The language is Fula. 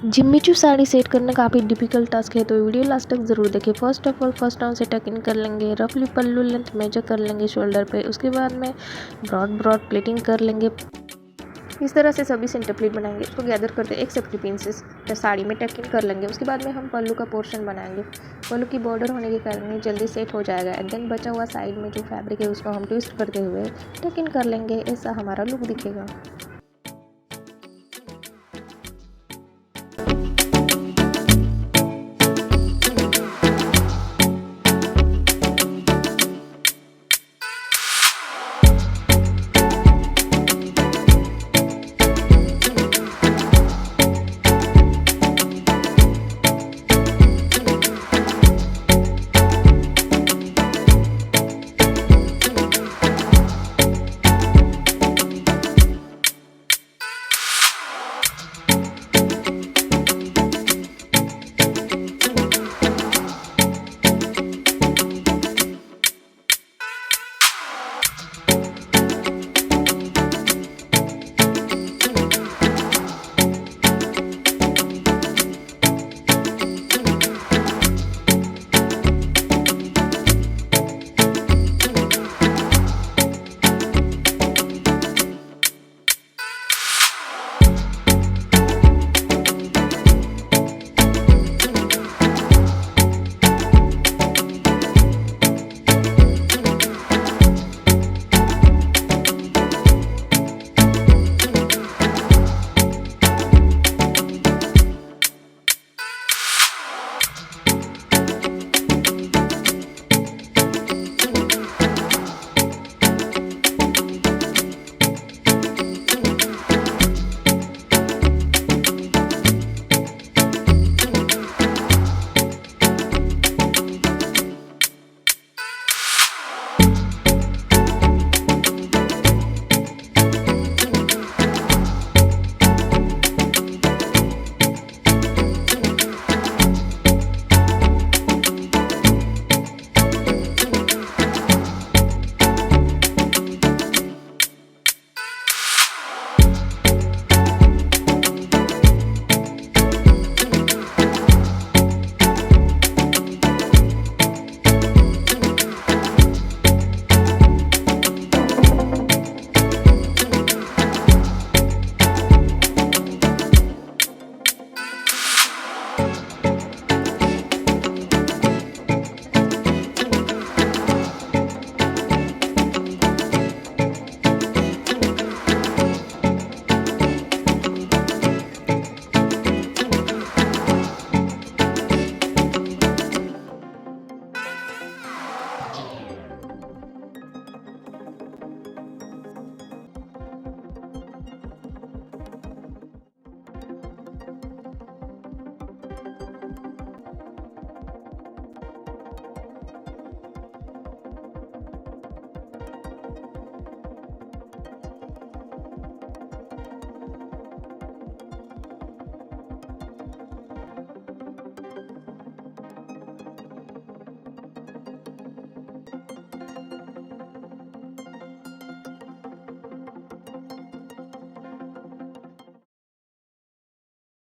जिम्मी चू साड़ी सेट करना काफ़ी डिफिकल्ट टास्क है, तो वीडियो लास्ट तक ज़रूर देखिए। First of all first round से टक इन कर लेंगे, रफली पल्लू लेंथ मेजर कर लेंगे शोल्डर पे। उसके बाद में ब्रॉड ब्रॉड प्लेटिंग कर लेंगे। इस तरह से सभी सेंटर प्लेट बनाएंगे। उसको गैदर करते एक सेफ्टी पिन से साड़ी में टक इन कर लेंगे। उसके बाद में हम पल्लू का पोर्शन बनाएंगे। पल्लू की बॉर्डर होने के कारण ये जल्दी सेट हो जाएगा। एंड देन बचा हुआ साइड में जो फैब्रिक है उसको हम ट्विस्ट करते हुए टक इन कर लेंगे। ऐसा हमारा लुक दिखेगा।